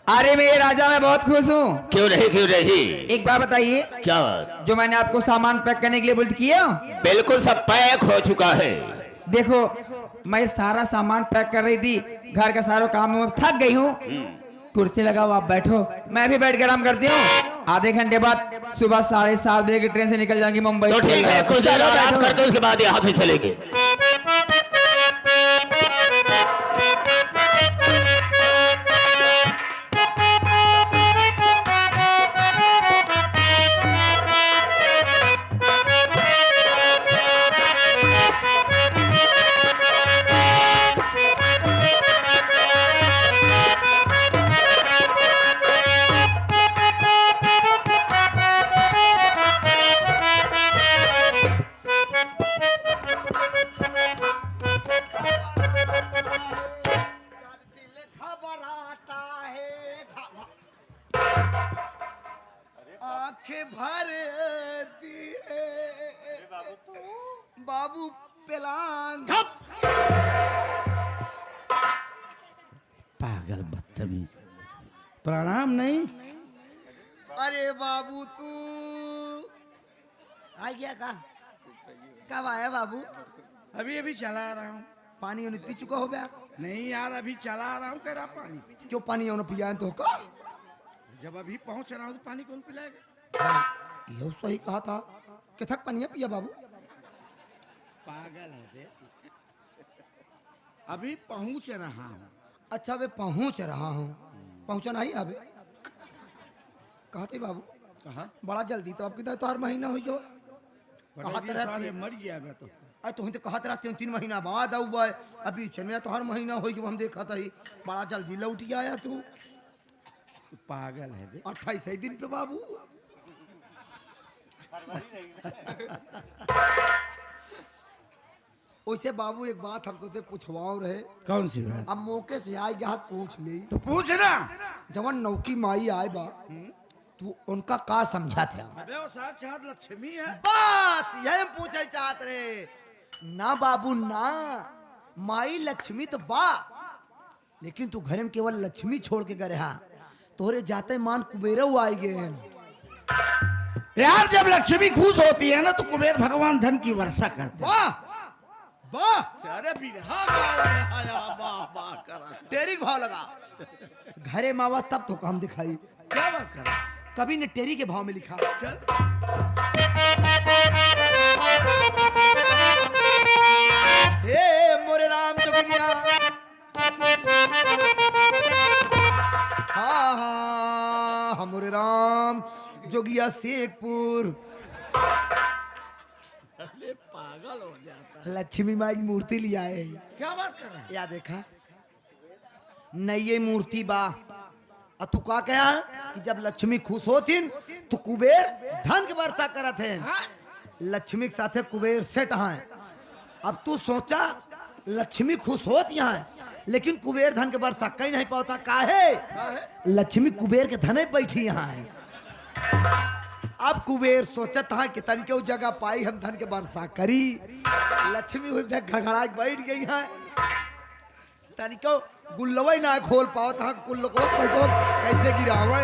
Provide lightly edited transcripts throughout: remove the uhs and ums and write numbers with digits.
अरे मेरे राजा, मैं बहुत खुश हूँ। क्यों नहीं क्यों नहीं? एक बात बताइए, क्या बात? जो मैंने आपको सामान पैक करने के लिए बोल किया, बिल्कुल सब पैक हो चुका है। देखो मैं सारा सामान पैक कर रही थी, घर का सारा काम में थक गई हूँ। कुर्सी लगाओ, आप बैठो, मैं भी बैठ कर आराम करती हूँ। आधे घंटे बाद सुबह 7:30 बजे की ट्रेन से निकल जाएंगी मुंबई। तो ठीक है, कुछ देर आराम करके उसके बाद यहाँ से चलेंगे। भर दिए बाबू पेलान। पागल बदतमीज, प्रणाम नहीं। अरे बाबू तू आ गया का? कब आया बाबू? अभी अभी चला रहा हूँ। पानी उन्हें पी चुका हो गया? नहीं यार, अभी चला रहा हूँ, कह रहा पानी पी। क्यों पानी उन्हें पिया तो का? जब अभी पहुँच रहा हूँ तो पानी कौन पिलाएगा? ये सही कहा था कि थक पानी पिया बाबू। पागल है बे। अभी पहुँच रहा हूँ। अच्छा वे पहुंच रहा हूँ, पहुंचा नहीं अबे? कहते बाबू कहा बड़ा जल्दी तो आपकी तो हर महीना हो जाओ। कहते रहते मर गया बे तो। अरे तुम तो कहते रहते 3 महीना बाद आऊ बे, अभी चल तो हर महीना हो जो हम देखा था ही। बड़ा जल्दी लौट आया तू। पागल है बे। 28 दिन पे बाबू। वैसे बाबू एक बात हम सोचे पूछवाओ रहे। कौन सी बात? अब मौके से आए यहाँ पूछ ली तो पूछना। जवन नौकी माई आए बा तू उनका का समझा था? अबे वो साक्षात लक्ष्मी है। बस यही पूछे चाहत रे। ना बाबू ना, माई लक्ष्मी तो बा, लेकिन तू घर में केवल लक्ष्मी छोड़ के गए। हाँ तोरे जाते मान कुबेरा आई गए। यार जब लक्ष्मी खुश होती है ना तो कुबेर भगवान धन की वर्षा करते हैं। वाह वाह, अरे बिरहा गाओ, वाह वाह करा। टेरी भाव लगा घरे मावा तब तो काम दिखाई। क्या बात कर रहा है? कभी ने टेरी के भाव में लिखा। चल हे मोरे राम जोगिया, हाँ हाँ हमरे राम जोगिया शेखपुर। पागल हो जाता है। लक्ष्मी माई की मूर्ति लिया है। क्या बात कर रहा है? या देखा नहीं ये मूर्ति बा। और तू का कहा कि जब लक्ष्मी खुश होती तो कुबेर धन के वर्षा करत है। लक्ष्मी के साथे कुबेर सेट हैं। अब तू सोचा लक्ष्मी खुश होती है लेकिन कुबेर धन के वर्षा कहीं नहीं पाता। काहे? लक्ष्मी कुबेर के धने बैठी यहाँ है। अब कुबेर सोचत है कि तन के जगह पाई हम धन के वर्षा करी। लक्ष्मी घड़घड़ा बैठ गई है। तन को गुल्लवे ना खोल पाओ था। गुल्ल को कैसे गिरावे?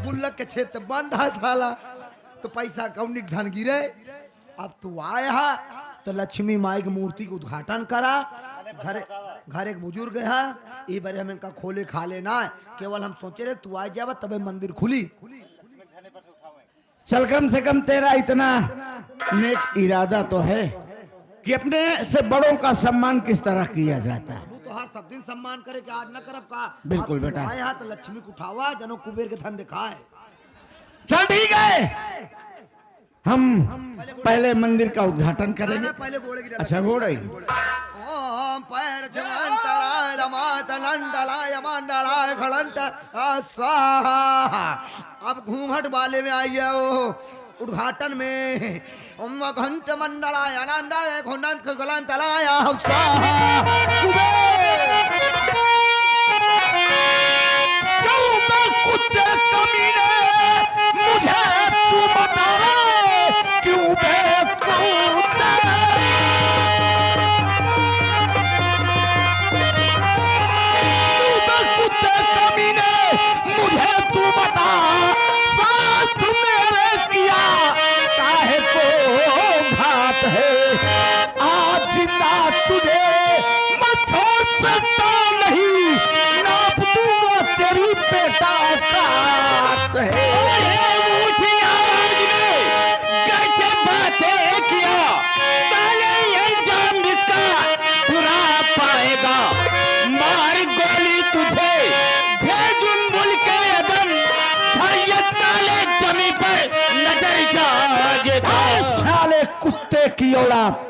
गुल्लक के क्षेत्र बंद है साला, तो पैसा कौन धन गिरे। अब तू आया तो लक्ष्मी माई की मूर्ति का उद्घाटन करा। घर एक बुजुर्ग है, ये बारे हम इनका खोले खा लेना है। केवल हम सोचे रहे तू आ जावा तबे मंदिर खुली। चल कम से कम तेरा इतना नेक इरादा तो है कि अपने से बड़ों का सम्मान किस तरह किया जाता है। वो तो हर सब दिन सम्मान करे कि आज न करब का। बिल्कुल बेटा। आया तो लक्ष्मी को उठावा जनो कुबेर के धन दिखाए। चल ठीक है, हम पहले मंदिर का उद्घाटन करेंगे। पहले घोड़े की अच्छा घोड़े। ओम पैर जमंतराय लमात लंडलाय मंडलाय खड़ंत स्वाहा। अब घूंघट वाले में आइए उद्घाटन में। ओम घंट मंडलाय आनंदाय घुंडंत गलंतलाय स्वाहा। कुत्ते कमीने मुझे तू बता क्यों बेवकूफ। आज जिंदा तुझे मैं छोड़ सकता नहीं, नाप दूंगा तेरी बेटा औकात है। ऊंची आवाज में गजब बातें किया, पहले अंजाम इसका बुरा पाएगा। मार गोली तुझे भेजूं मुल्क अदम, ताले जमी पर नजर जाजेगा। साले कुत्ते की औलाद,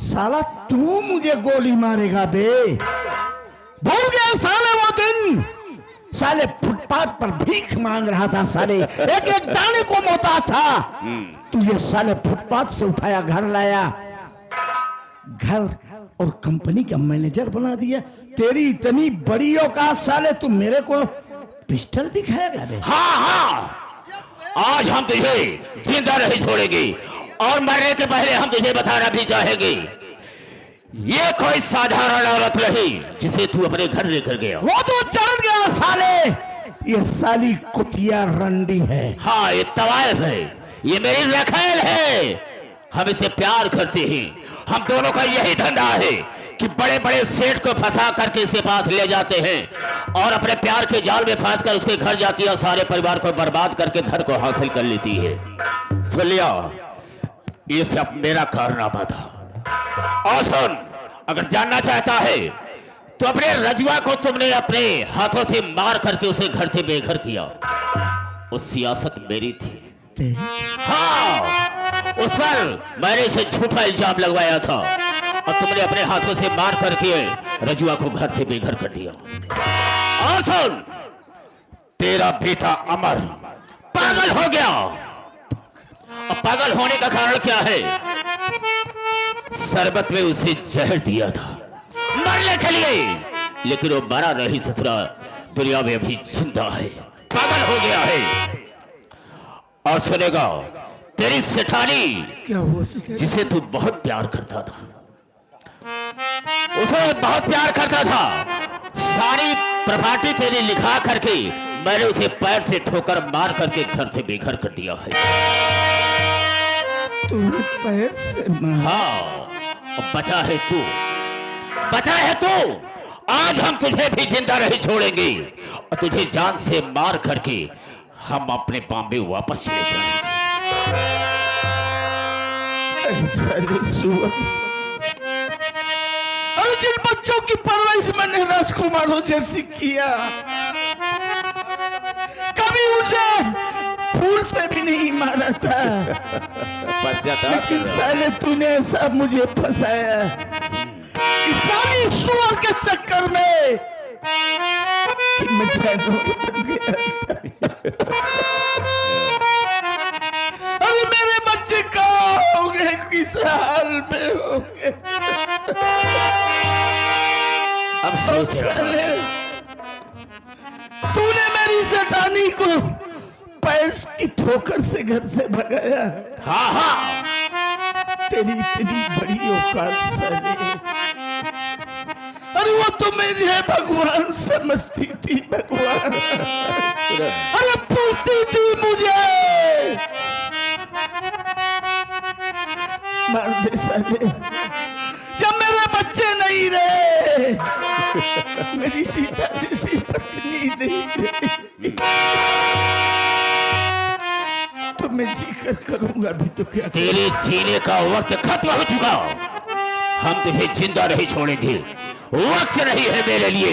साला तू मुझे गोली मारेगा बे? भूल गया साले वो दिन, साले फुटपाथ पर भीख मांग रहा था, साले एक एक दाने को मोता था। तुझे साले फुटपाथ से उठाया, घर लाया, घर और कंपनी का मैनेजर बना दिया। तेरी इतनी बड़ी औकात, साले तू मेरे को पिस्टल दिखाएगा बे? हाँ हाँ, आज हम तुझे जिंदा नहीं छोड़ेंगे और मरने के पहले हम तुझे बताना भी चाहेंगे, ये कोई साधारण औरत नहीं जिसे तू अपने घर लेकर गया। वो तो चढ़ गया साले, ये साली कुतिया रंडी है। हाँ, ये तवायफ है, ये मेरी रखेल है। हम इसे प्यार करते हैं, हम दोनों का यही धंधा है कि बड़े बड़े सेठ को फंसा करके इसके पास ले जाते हैं और अपने प्यार के जाल में फंस कर उसके घर जाती है और सारे परिवार को बर्बाद करके घर को हासिल कर लेती है। सुन लिया, ये सब मेरा कारनामा था। और सुन, अगर जानना चाहता है तो अपने रजवा को तुमने अपने हाथों से मार करके उसे घर से बेघर किया, वो सियासत मेरी थी। हाँ, उस पर मैंने इसे झूठा इल्जाम लगवाया था और तुमने अपने हाथों से मार करके रजुआ को घर से बेघर कर दिया। और सुन, तेरा बेटा अमर पागल हो गया। अब पागल होने का कारण क्या है? शरबत में उसे जहर दिया था मरने के लिए, लेकिन वो मरा नहीं ससुरा, दुनिया में अभी जिंदा है, पागल हो गया है। और सुनेगा, तेरी सेठानी क्या हुआ? जिसे तू बहुत प्यार करता था, उसे बहुत प्यार करता था, सारी प्रॉपर्टी तेरी लिखा करके मैंने उसे पैर से ठोकर मार करके घर से बेघर कर दिया है। तूने पैर से मारा? हाँ, और बचा है तू, बचा है तू। आज हम तुझे भी जिंदा नहीं छोड़ेंगे और तुझे जान से मार करके हम अपने बॉम्बे वापस चले जाएंगे। अरे जिन बच्चों की परवरिश मैंने राजकुमारों जैसी किया, कभी उसे फूल से भी नहीं मारा था, लेकिन साले तूने ऐसा मुझे फंसाया कि साली सुअर के चक्कर में कि मैं जानवर बन गया। अरे मेरे बच्चे कहाँ होंगे, किस हाल में होंगे? अब सोच साले तूने मेरी सेठानी को पैर की ठोकर से घर से भगाया। हाँ हाँ, तेरी इतनी बड़ी औकात साले। अरे वो तो मेरे भगवान समझती थी, भगवान। अरे पूछती थी मुझे, मार दे साले। जब मेरे बच्चे नहीं रहे, मेरी सीता जैसी पत्नी नहीं रही, तो मैं जीकर करूंगा भी तो क्या? तेरे जीने का वक्त खत्म हो चुका, हम तुझे जिंदा नहीं छोड़ेंगे। वक्त नहीं है मेरे लिए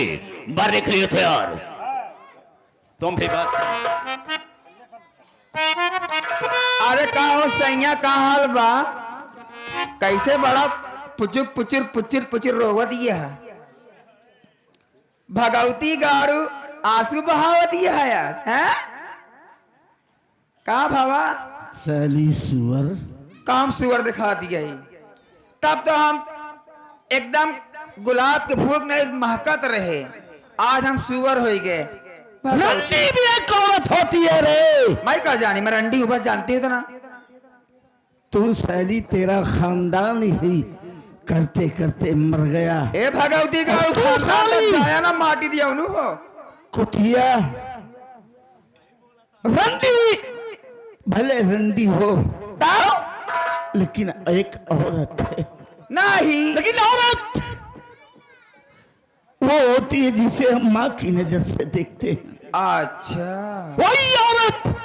मरने के लिए तैयार। तुम भी बात। अरे का हो सैया, का हाल बा? कैसे बड़ा पुचुक पुचुर पुचुर पुचुर रोवा दिया है? भगवती गारू आंसू बहावा दिया है यार, हैं? का भावा? साली सुअर। काम सुअर दिखा दिया ही। तब तो हम एकदम गुलाब के फूल में महकत रहे, आज हम सुअर हो गए। रंडी भी एक औरत होती है रे। मैं कहा जानी, मैं रंडी ऊपर जानती हूँ तो ना। तू साली, तेरा खानदान ही करते करते मर गया। ए भगवती का तू साली जाया ना माटी दिया उन्हें हो कुतिया। रंडी भले रंडी हो, लेकिन एक औरत है। नहीं। लेकिन औरत वो होती है जिसे हम माँ की नजर से देखते हैं। अच्छा। वही औरत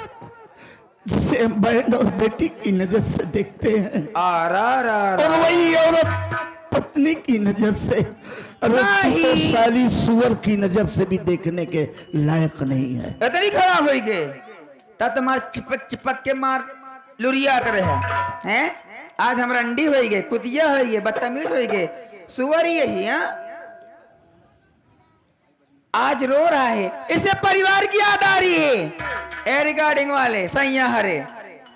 जिसे हम बहन और बेटी की नजर से देखते हैं। और वही औरत पत्नी की नजर से, नहीं। साली सुअर की नजर से भी देखने के लायक नहीं है। इतनी खराब हो गए तब तुम्हारे चिपक चिपक के मार लुरिया करे हैं। आज हम रंडी हो गए, कुतिया हो गए, बदतमीज हो गए, सुअर ही यही है। आज रो रहा है, इसे परिवार की याद आ रही है। ए रिगार्डिंग वाले सैया हरे,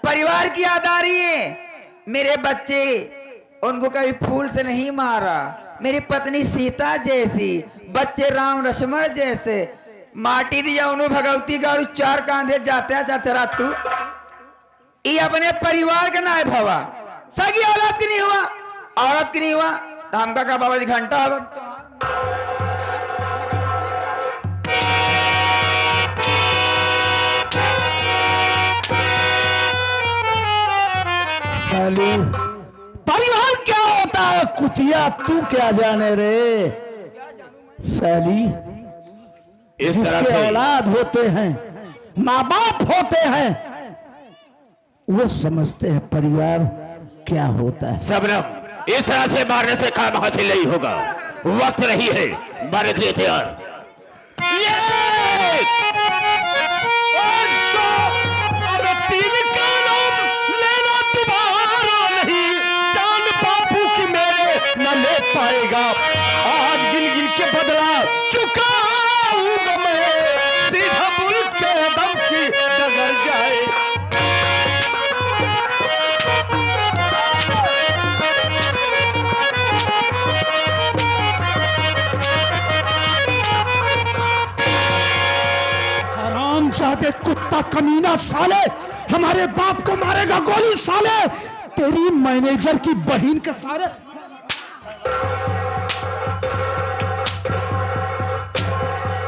परिवार की याद आ रही है। मेरे बच्चे, उनको कभी फूल से नहीं मारा। मेरी पत्नी सीता जैसी, बच्चे राम लक्ष्मण जैसे। माटी दिया उन्होंने भगवती गाड़ू चार कांधे जाते हैं चरचरा तू। ये अपने परिवार का नाय भवा, सगी औलाद की नहीं हुआ, औरत की नहीं हुआ। हमका का बाबा जी घंटा साली परिवार क्या होता है कुतिया, तू क्या जाने रे। साली इस तरह जिसके से औलाद होते हैं, माँ बाप होते हैं, वो समझते हैं परिवार क्या होता है। सबरम, इस तरह से मारने से काम हासिल नहीं होगा। वक्त नहीं है, मारने के लिए तैयार। ले पाएगा आज गिन गिन के बदला चुकाऊंगा मैं, सीधा मुल्क के दम की डगर जाए। हरामजादे कुत्ता कमीना साले, हमारे बाप को मारेगा गोली साले, तेरी मैनेजर की बहन के सारे।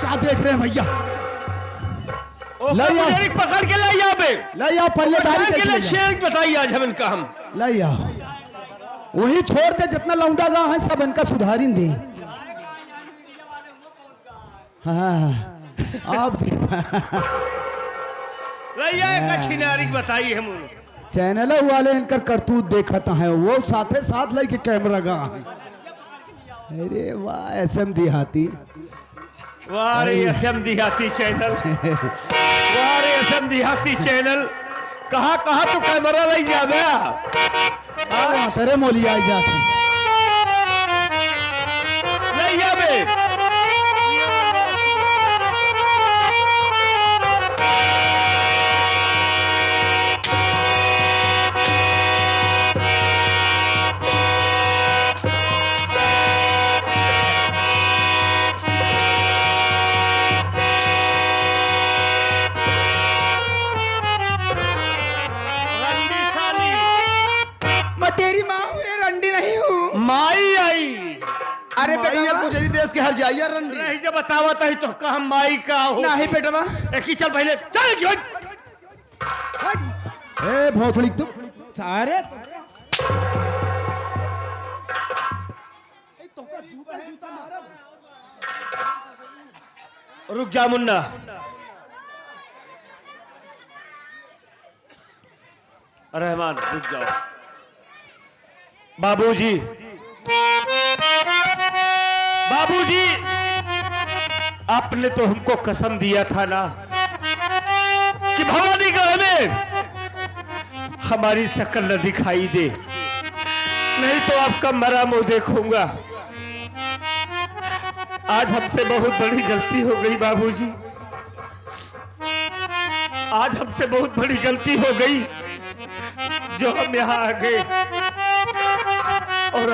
क्या देख रहे हैं भैया? पकड़ के लाई यहाँ पे, लाई आओ पहले के लिए शेर बताइए आज हम इनका हम लाई आओ। वही छोड़ दे जितना लौंडा गा है सब इनका सुधारी दे। हाँ आप छिनारी बताइए हम चैनल वाले इनकर करतूत देखता है, वो साथे साथ लेके कैमरा गा है। अरे वाह एसएम देहाती, वाह रे एसएम देहाती चैनल, वाह रे एसएम देहाती चैनल। कहाँ कहाँ तो कैमरा ले जा गया तेरे मोलिया जाती नहीं जाबे। तेरी माँ हूँ रे, रंडी नहीं हूँ। माई आई, अरे बेटा गुजरी देश के हर जाइए रंडी नहीं जब बतावा तही तो कहा माई का हो। नहीं बेटा, एक ही चल पहले चल क्यों। ए भोसड़ी तू सारे रुक जा मुन्ना, रहमान रुक जाओ। बाबूजी, बाबूजी आपने तो हमको कसम दिया था ना कि भवानीगढ़ में हमारी शक्ल न दिखाई दे, नहीं तो आपका मरा मुंह देखूंगा। आज हमसे बहुत बड़ी गलती हो गई बाबूजी, आज हमसे बहुत बड़ी गलती हो गई जो हम यहाँ आ गए। और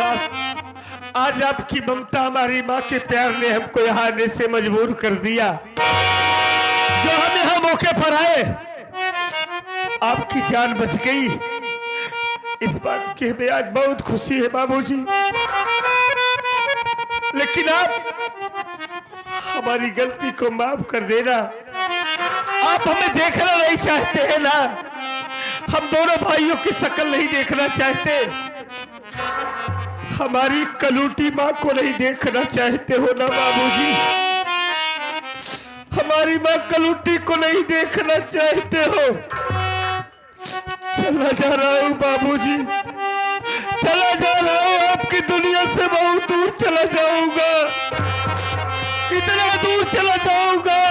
आज आपकी ममता, हमारी माँ के प्यार ने हमको यहाँ आने से मजबूर कर दिया। जो हम यहाँ मौके पर आए, आपकी जान बच गई, इस बात की हमें आज बहुत खुशी है बाबूजी। लेकिन आप हमारी गलती को माफ कर देना। आप हमें देखना नहीं चाहते हैं ना, हम दोनों भाइयों की शक्ल नहीं देखना चाहते, हमारी कलूटी माँ को नहीं देखना चाहते हो ना बाबूजी? हमारी माँ कलूटी को नहीं देखना चाहते हो? चला जा रहा हूँ बाबूजी, चला जा रहा हूँ, आपकी दुनिया से बहुत दूर चला जाऊंगा, इतना दूर चला जाऊंगा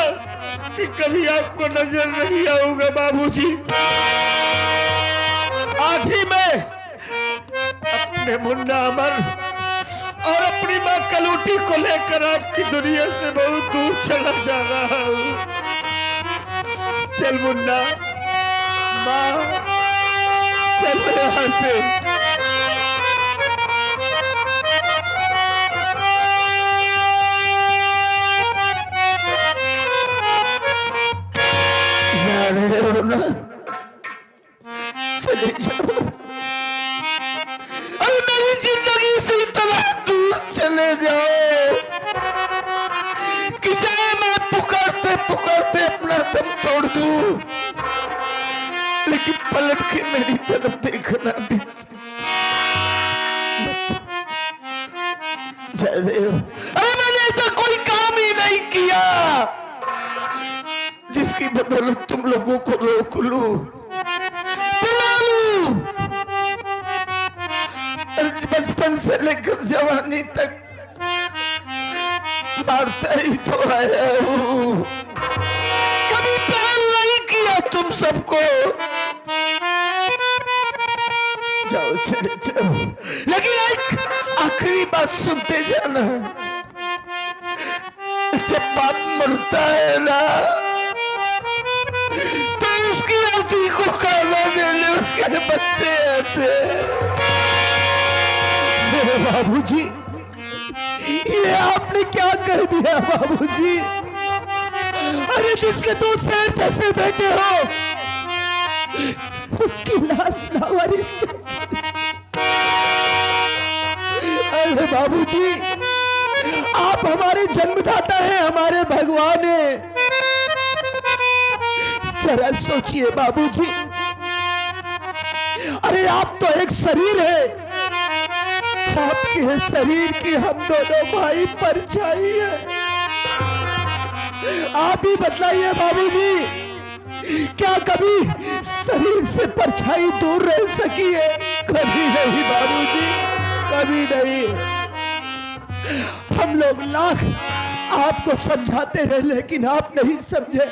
कि कभी आपको नजर नहीं आऊंगा बाबूजी। आज ही मैं अपने मुन्ना अमर और अपनी माँ कलूटी को लेकर आपकी दुनिया से बहुत दूर चला जा रहा हूँ। चल मुन्ना, माँ चल यहाँ से। जा रहे हो ना, चले जाओ। अरे मेरी जिंदगी से इतना दूर चले जाओ कि चाहे मैं पुकारते पुकारते अपना दम तोड़ दूं, लेकिन पलट के मेरी तरफ देखना भी मत। जा रहे हो? अरे मैंने ऐसा कोई काम ही नहीं किया जिसकी बदौलत तुम लोगों को रोक लूं, बुला लूं। बचपन से लेकर जवानी तक मारता ही तो आया हूं, कभी प्यार नहीं किया तुम सबको। जाओ, चले जाओ, लेकिन एक आखिरी बात सुनते जाना। जब बाप मरता है ना, तो उसकी अर्थी को खाना देने उसके बच्चे आते हैं। बाबूजी, ये आपने क्या कह दिया बाबूजी? अरे जिसके दो शेर जैसे बेटे हो, उसकी लाश लावारिस। अरे बाबूजी, आप हमारे जन्मदाता हैं, हमारे भगवान हैं। जरा सोचिए बाबूजी, अरे आप तो एक शरीर है, आपके शरीर की हम दोनों भाई परछाई है। आप ही बतलाइए बाबूजी, क्या कभी शरीर से परछाई दूर रह सकी है? कभी नहीं बाबूजी, कभी नहीं। हम लोग लाख आपको समझाते रहे, लेकिन आप नहीं समझे।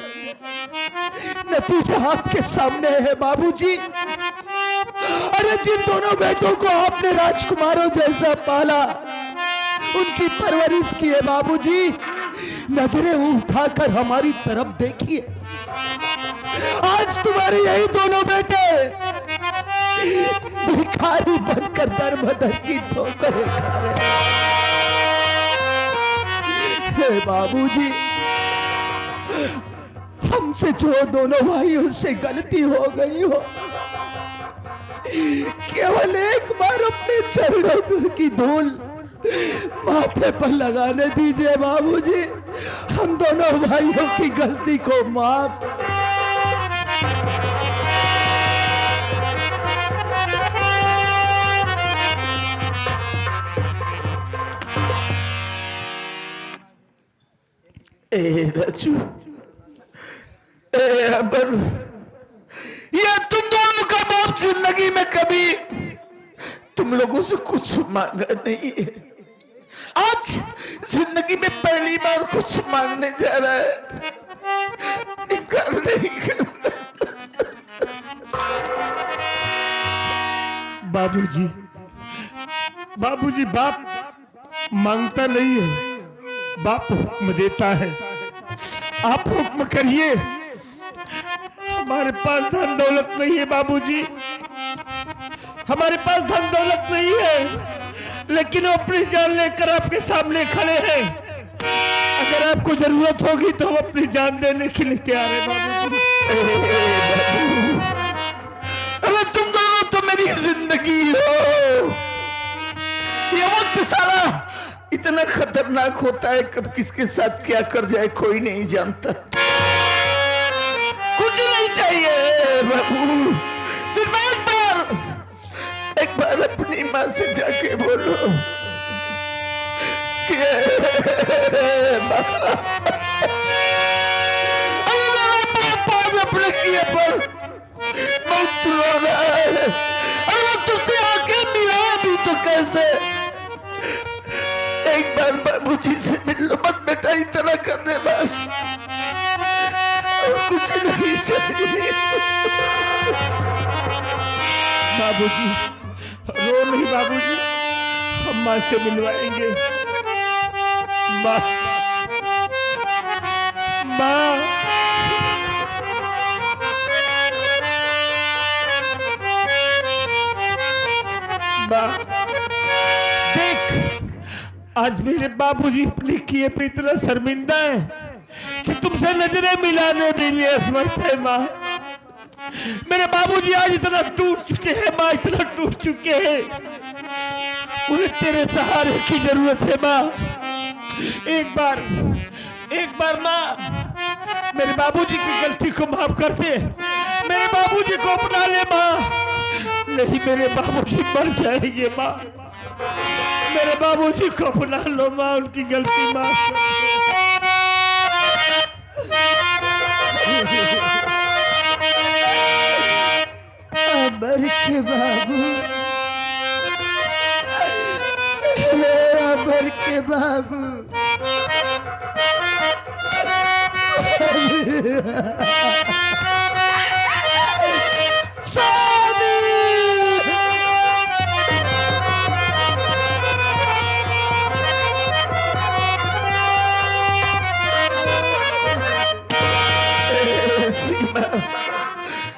नतीजा आपके सामने है बाबूजी। अरे जिन दोनों बेटों को आपने राजकुमारों जैसा पाला, उनकी परवरिश की है बाबूजी। नजरें उठाकर हमारी तरफ देखिए, आज तुम्हारे यही दोनों बेटे भिखारी बनकर दर बदर की ठोकरें खा रहे हैं। बाबूजी, हमसे जो दोनों भाइयों से गलती हो गई हो, केवल एक बार अपने चरणों की धूल माथे पर लगाने दीजिए बाबूजी। हम दोनों भाइयों की गलती को माफ। ए राजू, ए अमर, ये तुम दोनों का बाप जिंदगी में कभी तुम लोगों से कुछ मांगा नहीं है। आज जिंदगी में पहली बार कुछ मांगने जा रहा है। इनकार नहीं करना। बाबूजी, बाबूजी, बाप मांगता नहीं है, बाप हुक्म देता है। आप हुक्म करिए। हमारे पास धन दौलत नहीं है बाबूजी, हमारे पास धन दौलत नहीं है, लेकिन वो अपनी जान लेकर आपके सामने खड़े हैं। अगर आपको जरूरत होगी तो हम अपनी जान देने के लिए तैयार है बाबूजी। अरे तुम दोनों तो मेरी जिंदगी हो। ये वक्त साला इतना खतरनाक होता है, कब किसके साथ क्या कर जाए कोई नहीं जानता। कुछ नहीं चाहिए बाबू, सिर्फ एक बार अपनी माँ से जाके बोलो कि माँ, अरे मेरा बाप आज अपने किए पर बहुत रो रहा है, और वो तुझसे आके मिला भी तो कैसे? एक बार बाबूजी से मिल लो मत बेटा, इतना कर दे बस, और कुछ नहीं चाहिए। बाबूजी रो नहीं बाबूजी, हम माँ से मिलवाएंगे। माँ माँ माँ, देख आज मेरे बाबूजी अपने किए पे इतना शर्मिंदा है कि तुमसे नजरें मिलाने भी नहीं असमर्थ है। माँ मेरे बाबूजी आज इतना टूट चुके हैं माँ, इतना टूट चुके हैं, उन्हें तेरे सहारे की जरूरत है माँ। एक बार माँ मेरे बाबूजी की गलती को माफ कर दे, मेरे बाबूजी को अपना ले माँ, नहीं मेरे बाबूजी मर जाएंगे माँ। मेरे बाबूजी को अपना लो माँ, उनकी गलती माफ कर दो। अबर के बाबू, अबर के बाबू,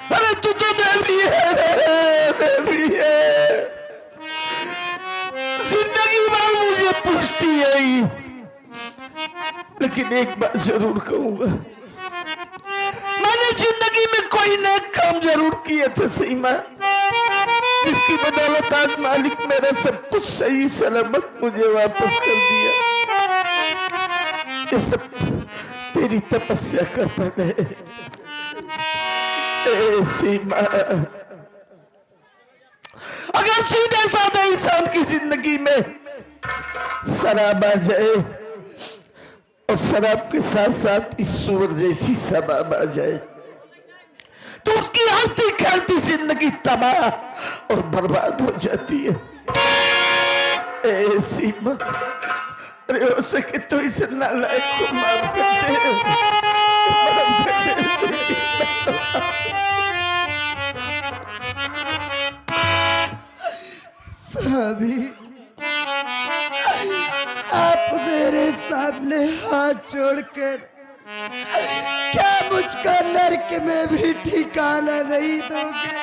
अरे तू तो देवी है, देवी है, जिंदगी भर मुझे पूछती है ही, लेकिन एक बात जरूर कहूंगा, मैंने जिंदगी में कोई नेक काम जरूर किए थे सीमा, जिसकी बदौलत आज मालिक मेरा सब कुछ सही सलामत मुझे वापस कर दिया। ये सब तेरी तपस्या का फल है सीमा। अगर सीधे साधे इंसान की जिंदगी में शराब आ जाए और शराब के साथ साथ इस सूअर जैसी शबाब आ जाए, तो उसकी हंसती खेलती जिंदगी तबाह और बर्बाद हो जाती है। ए सीमा, अरे हो सके तो इस नालायक को माफ कर दे, अभी आप मेरे सामने हाथ जोड़कर क्या मुझको नरक में भी ठिकाना नहीं दोगे?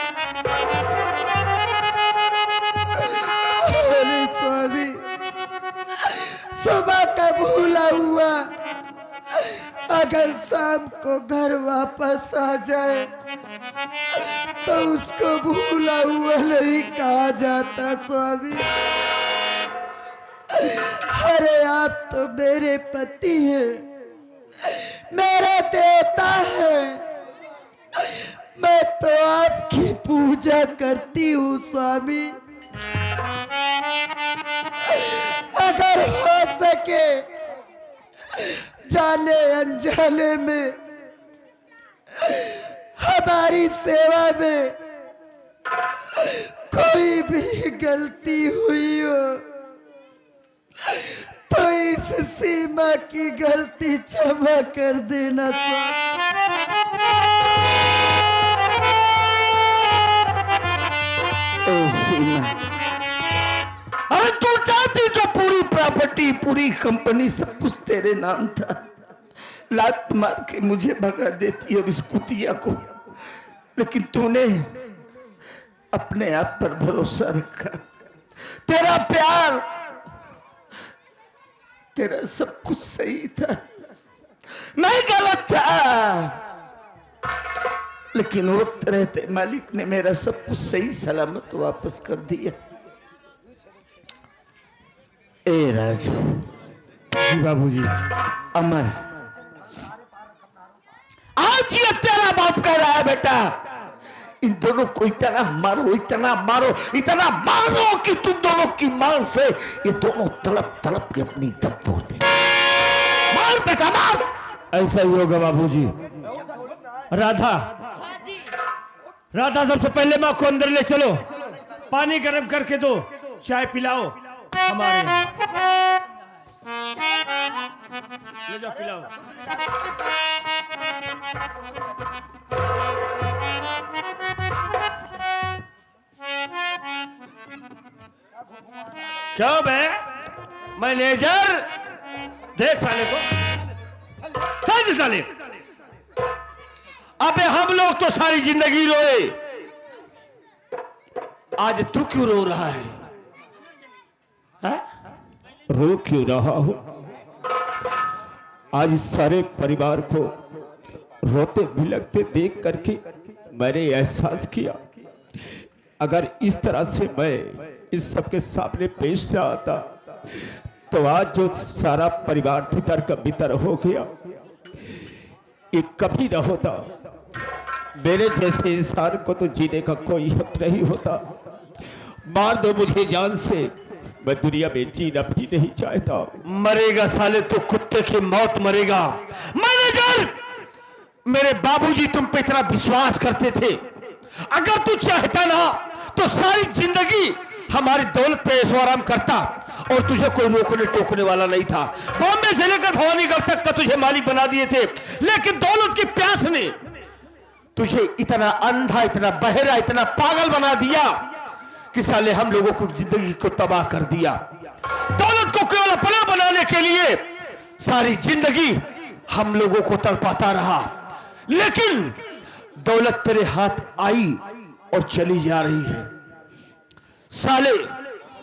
अरे स्वामी, सुबह का भूला हुआ अगर शाम को घर वापस आ जाए तो उसको भूला हुआ नहीं कहा जाता स्वामी। अरे आप तो मेरे पति हैं, मेरा देवता है, मैं तो आपकी पूजा करती हूँ स्वामी। अगर हो सके जाने अनजाने में हमारी सेवा में कोई भी गलती हुई हो तो इस सीमा की गलती क्षमा कर देना सीमा। अरे तू चाहती तो पूरी प्रॉपर्टी, पूरी कंपनी, सब कुछ तेरे नाम था, लात मार के मुझे भगा देती और इस कुतिया को, लेकिन तूने अपने आप पर भरोसा रखा। तेरा प्यार, तेरा सब कुछ सही था, मैं गलत था, लेकिन वक्त रहते मालिक ने मेरा सब कुछ सही सलामत वापस कर दिया। ए राजू। जी बाबूजी। अमर, आज ये तेरा बाप कह रहा है बेटा, इन दोनों को इतना मारो, इतना मारो, इतना मारो कि तुम दोनों की मार से ये दोनों तड़प तड़प के अपनी दम तोड़ दे। मार बेटा मार। ऐसा ही होगा बाबूजी। राधा, राधा सबसे पहले माँ को अंदर ले चलो, पानी गर्म करके दो, चाय पिलाओ हमारे ले जाओ पिलाओ। क्या बे मैनेजर, देख साले को, चल साले। अबे हम लोग तो सारी जिंदगी रोए, आज तू क्यों रो रहा है? हा? रो क्यों रहा हो? आज इस सारे परिवार को रोते बिलखते देख करके मैंने एहसास किया, अगर इस तरह से मैं इस सबके सामने पेश आता तो आज जो सारा परिवार तितर का बितर हो गया, ये कभी न होता। मेरे जैसे इंसान को तो जीने का कोई हक नहीं होता। मार दो मुझे जान से, मैं दुनिया में जीना भी नहीं चाहता। मरेगा साले तो कुत्ते की मौत मरेगा। मैनेजर, मेरे बाबूजी तुम पे इतना विश्वास करते थे, अगर तू चाहता ना तो सारी जिंदगी हमारी दौलत पे ऐशो आराम करता और तुझे कोई रोकने टोकने वाला नहीं था। बॉम्बे से लेकर भवानीगढ़ तक का तुझे मालिक बना दिए थे, लेकिन दौलत की प्यास ने तुझे इतना अंधा, इतना बहरा, इतना पागल बना दिया कि साले हम लोगों को जिंदगी को तबाह कर दिया। दौलत को केवल अपना बनाने के लिए सारी जिंदगी हम लोगों को तड़पाता रहा, लेकिन दौलत तेरे हाथ आई और चली जा रही है। साले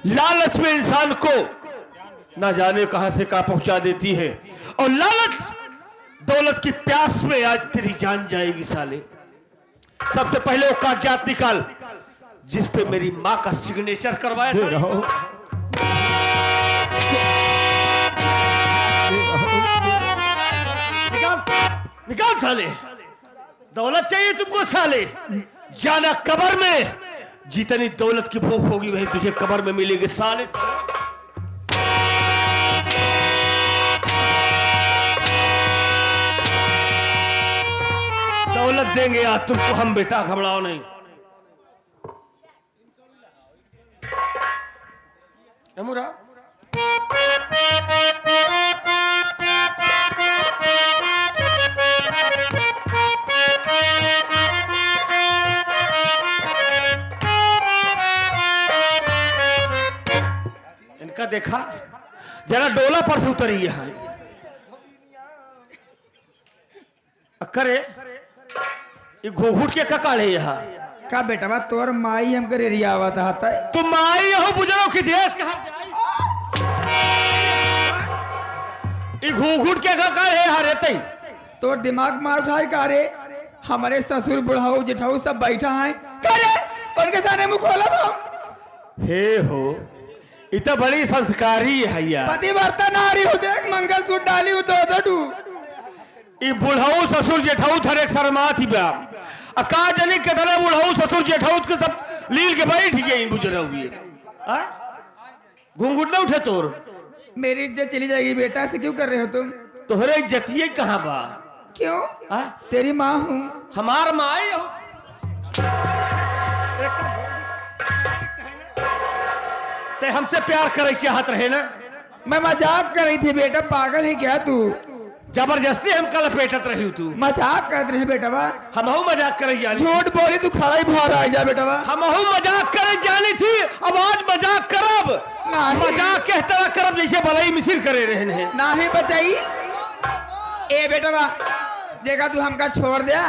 लालच में इंसान को ना जाने कहां से कहां पहुंचा देती है, और लालच दौलत की प्यास में आज तेरी जान जाएगी। साले सबसे पहले वो कागजात निकाल जिस पे मेरी मां का सिग्नेचर करवाया। दे रहा हूं। निकाल साले, दौलत चाहिए तुमको साले, जाना कब्र में, जितनी दौलत की भूख होगी वही तुझे कब्र में मिलेगी साले। दौलत देंगे आज तुमको हम, बेटा घबराओ नहीं। अमूरा इनका देखा जरा डोला पर से उतरी है। करे ये घोघुट के काले यहाँ का बेटा बा तोर माई हमके रेरिया हुआ था। तुम माई हो बुजुर्गों की देश कहाँ जाई? ये घूघूट के काले यहाँ रहते, तोर दिमाग मार उठाए का रे? हमारे ससुर बुढ़ाऊ जेठाऊ सब बैठा है करे, उनके सामने मुंह खोला हम। हे हो, इतना बड़ी संस्कारी है यार। पतिव्रता नारी हो, देख मंगलसूत्र डाली हो दो ये बुढ़ाऊ ससुर जेठाऊ थरे शर्मा थी बा, अका जने कितने बुढ़ाऊ ससुर जेठाऊ के सब लील के बैठ गए बुजुर्ग। घूंघट ना उठे तोर, मेरी इज्जत चली जाएगी बेटा, से क्यों कर रहे हो तुम? तोहरे इज्जतिये कहाँ बा? क्यों? आ? तेरी माँ हूँ। हमार माँ आई हो। ते हमसे प्यार करे चाहत रहे ना? मैं मजाक कर रही थी बेटा, पागल है क्या तू? जबरदस्ती हम कल पेटत रही तू। मजाक कर रहे बेटा बा। हम मजाक करे जानी। झूठ बोली तू, खड़ा ही भार आ जा बेटा बा। हम मजाक करे जानी थी, अब आज मजाक करब। मजाक के तरह करब जैसे भलाई मिसिर करे रहे हैं। ना ही बचाई ए बेटा बा, जगह तू हमका छोड़ दिया।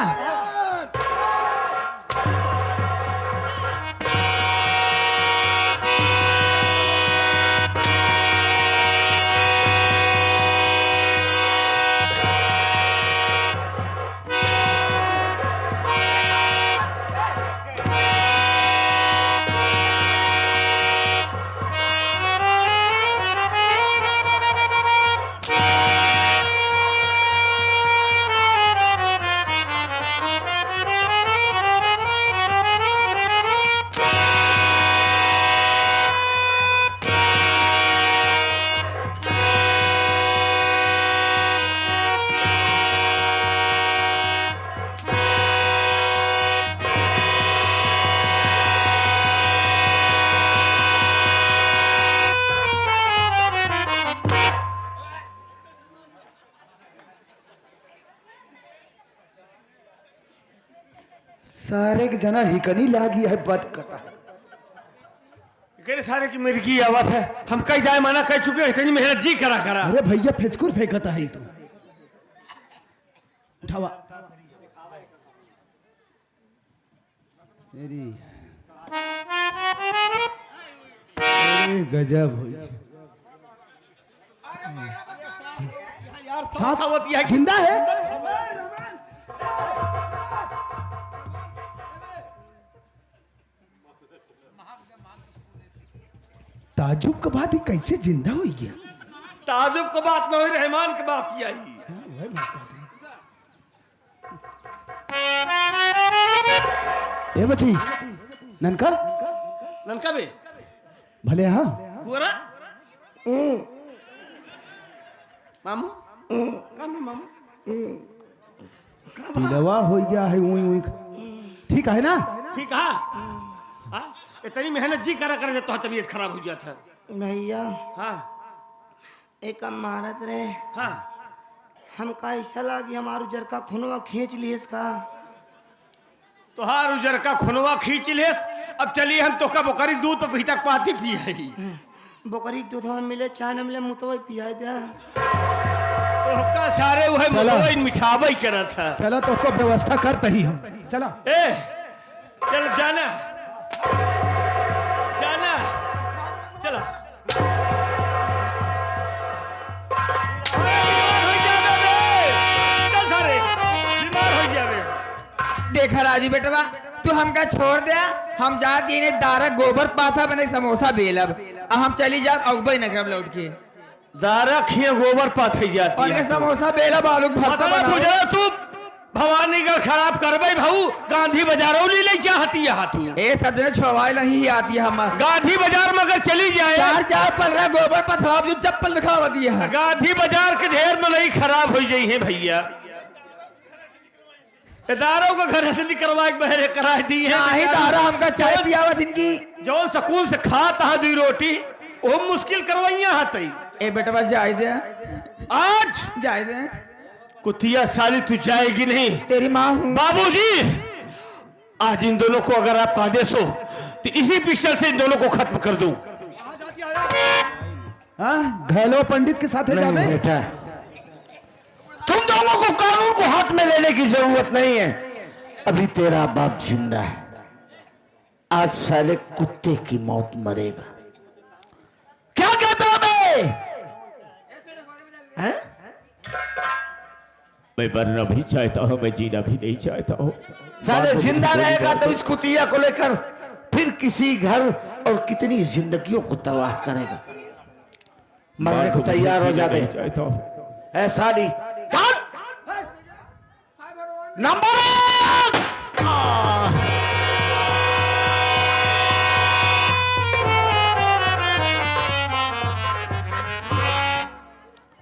सारे के जना हिकनी लागी है बद कता। कहने सारे की मेरी की आवाज है, हम कई जाए माना कह चुके हैं, इतनी मेहनत जी करा करा। अरे भैया फेसकुर फेंकता है तू। उठावा मेरी अरे गजब हो सावतिया जिंदा है। ताजुब के बाद ही कैसे जिंदा हो गया? ताजुब की बात न हुई, रहमान की बात ही आई। वही बात कहते हैं। ए बची ननका ननका बे भले हाँ हुआ ना मामू काम है मामू। पिलवा हो गया है उई उई। ठीक है ना? ठीक है। हाँ? इतनी मेहनत जी करा कर तो तबीयत खराब हो जाता है। भैया हाँ एक मारत रहे हाँ हमका ऐसा लगी हमारू जर का खुनवा खींच लिए इसका। तोहार उजर का खुनवा खींच लेस। अब चलिए हम तो का बोकरी दूध पे पी तक पाती पी है। बकरी दूध में मिले चाय न मिले मुतवा पिया दे। तो का सारे वह चलो। मुतवई मिठावई करत था। चलो तो को व्यवस्था करते ही हम। चलो ए चल जाना जाना चलो। चल सारे बीमार हो जावे। देखा राजू बेटवा, तू हमका छोड़ दे, हम जा दिए दारा गोबर पाथा बने समोसा बेलब, हम चली जा अगबई न करब लौट के। दारा खिए गोबर पाथई जाती और है। ये समोसा बेलब आलू के भरता पता बना। गुजरा तू भवानीगढ़ खराब करबे भाऊ। गांधी बाजारों ली ले चाहती है तू। ए सब जने छोड़वाए नहीं आती है हमार। गांधी बाजार में अगर चली जाए चार चार पल रहा गोबर पथरा जो चप्पल दिखावा दिया है। गांधी बाजार के ढेर में नहीं खराब हो जाई है भैया। इदारों को घर से निकलवा के बहरे करा दी है। नाही दारा हमका चाय पियावा दिन की। जो सकून से खाता है दी रोटी वो मुश्किल करवाइया हतई। ए बेटवा जाए दे, आज जाए दे, कुतिया साली तू जाएगी नहीं। तेरी माँ हूँ। बाबूजी आज इन दोनों को अगर आपका आदेश हो तो इसी पिस्टल से इन दोनों को खत्म कर दूं। हाँ घायलो पंडित के साथ जावे। बेटा तुम दोनों को कानून को हाथ में लेने की जरूरत नहीं है। अभी तेरा बाप जिंदा है, आज साले कुत्ते की मौत मरेगा। क्या कहता हूं मैं? मैं मरना भी चाहता हूं, मैं जीना भी नहीं चाहता हूं। साले जिंदा रहेगा तो इस कुतिया को लेकर फिर किसी घर और कितनी जिंदगियों को तबाह करेगा। मरने को तैयार हो जाए ऐसा नहीं। चल नंबर